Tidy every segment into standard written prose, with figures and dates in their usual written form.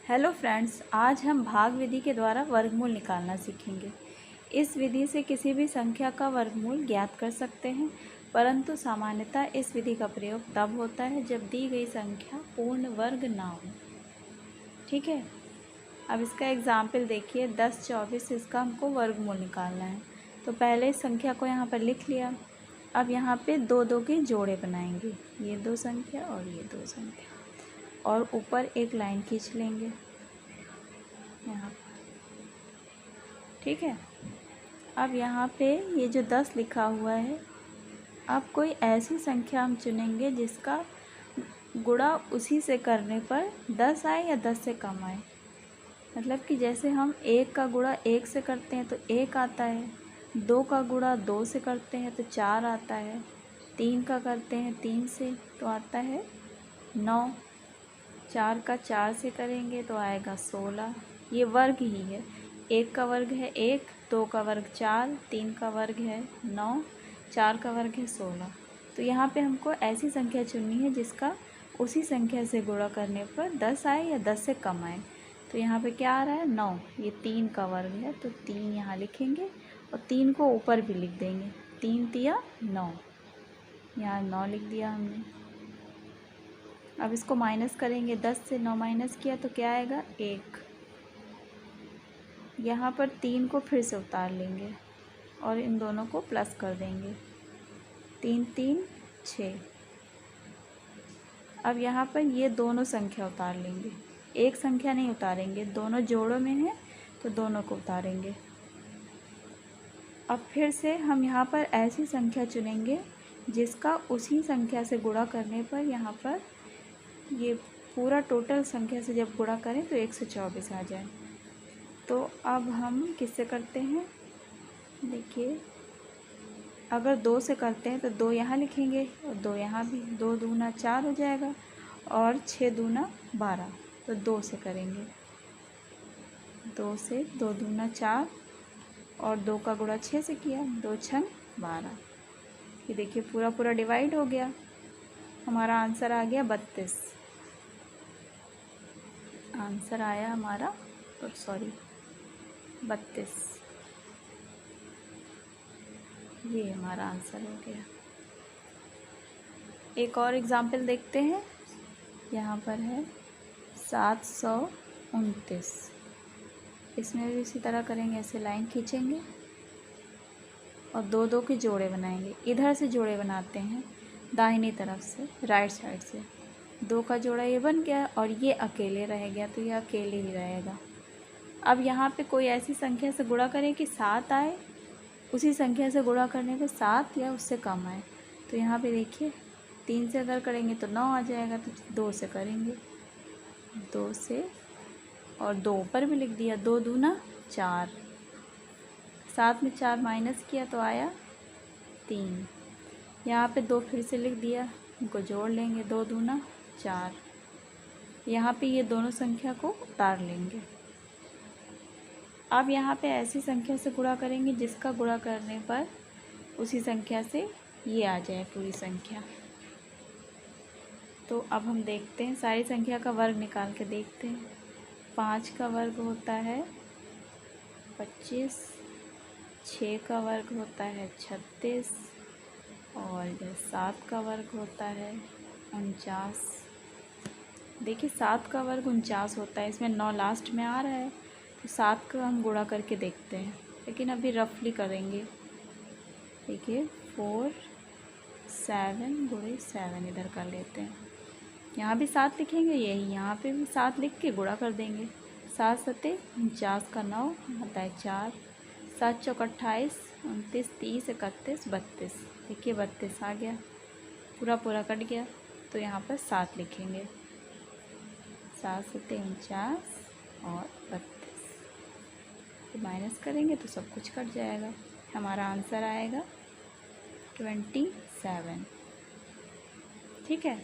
Hello friends, आज हम भाग विधि के द्वारा वर्गमूल निकालना सीखेंगे। इस विधि से किसी भी संख्या का वर्गमूल ज्ञात कर सकते हैं, परंतु सामान्यतः इस विधि का प्रयोग तब होता है जब दी गई संख्या पूर्ण वर्ग ना हो। ठीक है, अब इसका एग्जाम्पल देखिए। 10, 24 इसका हमको वर्गमूल निकालना है। तो पहले इस संख्या को यहाँ पर लिख लिया। अब यहाँ पे दो दो के जोड़े बनाएंगे, ये दो संख्या और ये दो संख्या, और ऊपर एक लाइन खींच लेंगे यहाँ पर। ठीक है, अब यहाँ पे ये जो 10 लिखा हुआ है, अब कोई ऐसी संख्या हम चुनेंगे जिसका गुणा उसी से करने पर 10 आए या 10 से कम आए। मतलब कि जैसे हम 1 का गुणा 1 से करते हैं तो 1 आता है, 2 का गुणा 2 से करते हैं तो 4 आता है, 3 का करते हैं 3 से तो आता है 9, 4 का 4 से करेंगे तो आएगा 16। ये वर्ग ही है। 1 का वर्ग है 1, 2 का वर्ग 4, 3 का वर्ग है 9, 4 का वर्ग है 16। तो यहाँ पे हमको ऐसी संख्या चुननी है जिसका उसी संख्या से गुणा करने पर 10 आए या 10 से कम आए। तो यहाँ पे क्या आ रहा है 9, ये 3 का वर्ग है तो 3 यहाँ लिखेंगे और 3 को ऊपर भी लिख देंगे। 3 तिया 9, यहाँ 9 लिख दिया हमने। अब इसको माइनस करेंगे, 10 से 9 माइनस किया तो क्या आएगा 1। यहाँ पर 3 को फिर से उतार लेंगे और इन दोनों को प्लस कर देंगे। 3 3 6। अब यहाँ पर ये दोनों संख्या उतार लेंगे, एक संख्या नहीं उतारेंगे, दोनों जोड़ों में है तो दोनों को उतारेंगे। अब फिर से हम यहाँ पर ऐसी संख्या चुनेंगे जिसका उसी संख्या से गुणा करने पर यहाँ पर ये पूरा टोटल संख्या से जब गुणा करें तो 124 आ जाए। तो अब हम किससे करते हैं, देखिए अगर 2 से करते हैं तो 2 यहाँ लिखेंगे और 2 यहाँ भी। 2 दूना 4 हो जाएगा और 6 दूना 12, तो 2 से करेंगे। 2 से 2 दूना 4 और 2 का गुणा 6 से किया, 2 छंग 12। ये देखिए पूरा पूरा डिवाइड हो गया। हमारा आंसर आ गया 32। आंसर आया हमारा 32। ये हमारा आंसर हो गया। एक और एग्जाम्पल देखते हैं। यहाँ पर है 729। इसमें भी इसी तरह करेंगे, ऐसे लाइन खींचेंगे और दो दो के जोड़े बनाएंगे। इधर से जोड़े बनाते हैं दाहिनी तरफ से, राइट साइड से। 2 का जोड़ा ये बन गया और ये अकेले रह गया तो ये अकेले ही रहेगा। अब यहाँ पे कोई ऐसी संख्या से गुणा करें कि 7 आए, उसी संख्या से गुणा करने पे 7 या उससे कम आए। तो यहाँ पे देखिए 3 से अगर करेंगे तो 9 आ जाएगा, तो 2 से करेंगे, 2 से और 2 ऊपर भी लिख दिया। 2 दूना 4, 7 में 4 माइनस किया तो आया 3। यहाँ पे 2 फिर से लिख दिया, इनको जोड़ लेंगे। 2 दूना 4। यहाँ पे ये दोनों संख्या को उतार लेंगे। अब यहाँ पे ऐसी संख्या से गुणा करेंगे जिसका गुणा करने पर उसी संख्या से ये आ जाए पूरी संख्या। तो अब हम देखते हैं, सारी संख्या का वर्ग निकाल के देखते हैं। 5 का वर्ग होता है 25, 6 का वर्ग होता है 36 और 7 का वर्ग होता है 49। देखिए 7 का वर्ग 49 होता है, इसमें 9 लास्ट में आ रहा है तो 7 का हम गुणा करके देखते हैं, लेकिन अभी रफली करेंगे। देखिए 4 7 गुणे 7 इधर कर लेते हैं। यहाँ भी 7 लिखेंगे, यही यहाँ पे भी 7 लिख के गुणा कर देंगे। 7 सत्ते 49 का 9 आता है 4, 7 चौक 28, 29, 30, 31, 32। देखिए 32 आ गया, पूरा पूरा कट गया तो यहाँ पर 7 लिखेंगे। 7 सत्ते 49 और 32, तो माइनस करेंगे तो सब कुछ कट जाएगा। हमारा आंसर आएगा 27। ठीक है,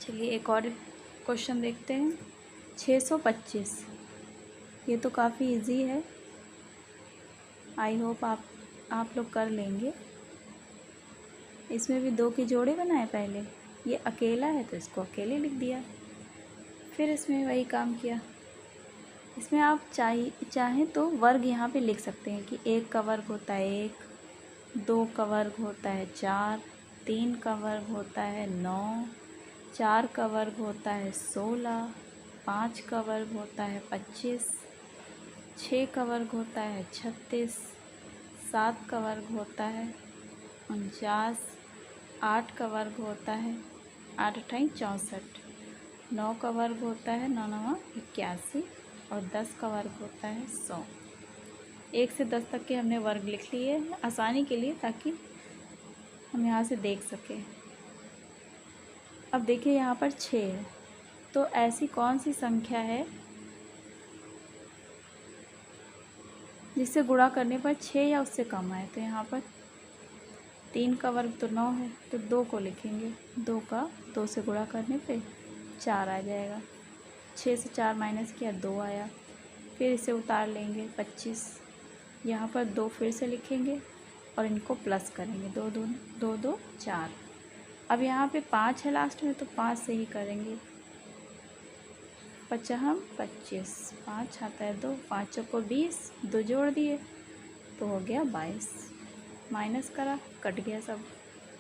चलिए एक और क्वेश्चन देखते हैं। 625, ये तो काफ़ी इजी है, आई होप आप लोग कर लेंगे। इसमें भी 2 के जोड़े बनाए पहले, ये अकेला है तो इसको अकेले लिख दिया। फिर इसमें वही काम किया। इसमें आप चाहें तो वर्ग यहाँ पे लिख सकते हैं कि 1 का वर्ग होता है 1, 2 का वर्ग होता है 4, 3 का वर्ग होता है 9, 4 का वर्ग होता है 16, 5 का वर्ग होता है 25, 6 का वर्ग होता है 36, 7 का वर्ग होता है 49, 8 का वर्ग होता है 8 अठाई 64, 9 का वर्ग होता है 9 9 81 और 10 का वर्ग होता है 100। 1 से 10 तक के हमने वर्ग लिख लिए हैं आसानी के लिए, ताकि हम यहाँ से देख सकें। अब देखिए यहाँ पर 6 है, तो ऐसी कौन सी संख्या है जिससे गुणा करने पर 6 या उससे कम आए। तो यहाँ पर 3 का वर्ग तो 9 है, तो 2 को लिखेंगे। 2 का 2 से गुणा करने पे 4 आ जाएगा। 6 से 4 माइनस किया 2 आया। फिर इसे उतार लेंगे 25, यहाँ पर 2 फिर से लिखेंगे और इनको प्लस करेंगे। 2 2 2 2 4। अब यहाँ पे 5 है लास्ट में, तो 5 से ही करेंगे। 5 25, 5 आता है 2, 5 को 20, 2 जोड़ दिए तो हो गया 22। माइनस करा, कट गया सब,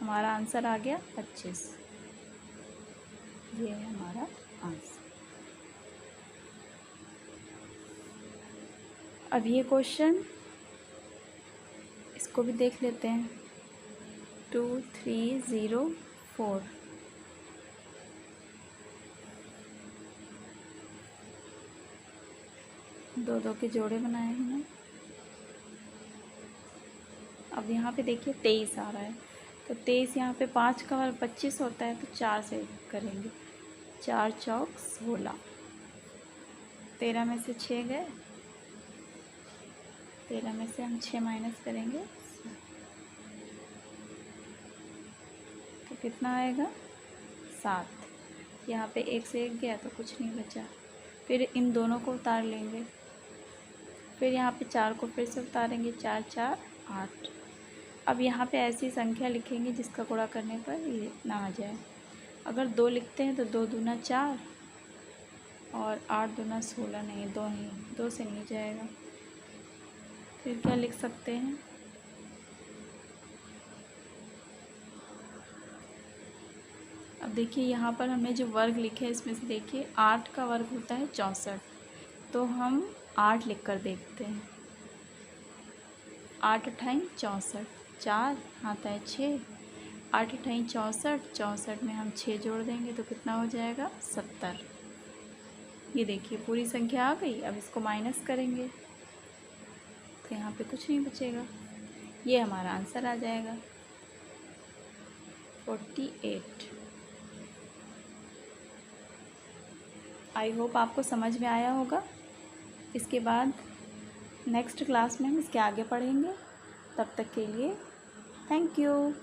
हमारा आंसर आ गया 25। ये है हमारा आंसर। अब ये क्वेश्चन इसको भी देख लेते हैं। 2304 दो दो के जोड़े बनाए हैं ना। अब यहाँ पे देखिए 23 आ रहा है, तो 23 यहाँ पे 5 का वर्ग 25 होता है, तो 4 से करेंगे। 4 चौक 16, 13 में से 6 गए, 13 में से हम 6 माइनस करेंगे तो कितना आएगा 7। यहाँ पे 1 से 1 गया तो कुछ नहीं बचा। फिर इन दोनों को उतार लेंगे, फिर यहाँ पे 4 को फिर से उतारेंगे। 4 4 8। अब यहाँ पे ऐसी संख्या लिखेंगे जिसका गुणा करने पर ये इतना आ जाए। अगर 2 लिखते हैं तो 2 दूना 4 और 8 दूना 16, नहीं 2 ही, 2 से नहीं जाएगा। फिर क्या लिख सकते हैं, अब देखिए यहाँ पर हमने जो वर्ग लिखे हैं इसमें से देखिए 8 का वर्ग होता है 64, तो हम 8 लिख कर देखते हैं। 8 अठाई 64, 4 आता है 6, 8 अठाई 64, 64 में हम 6 जोड़ देंगे तो कितना हो जाएगा 70। ये देखिए पूरी संख्या आ गई। अब इसको माइनस करेंगे तो यहाँ पे कुछ नहीं बचेगा। ये हमारा आंसर आ जाएगा 48। आई होप आपको समझ में आया होगा। इसके बाद नेक्स्ट क्लास में हम इसके आगे पढ़ेंगे। तब तक के लिए थैंक यू।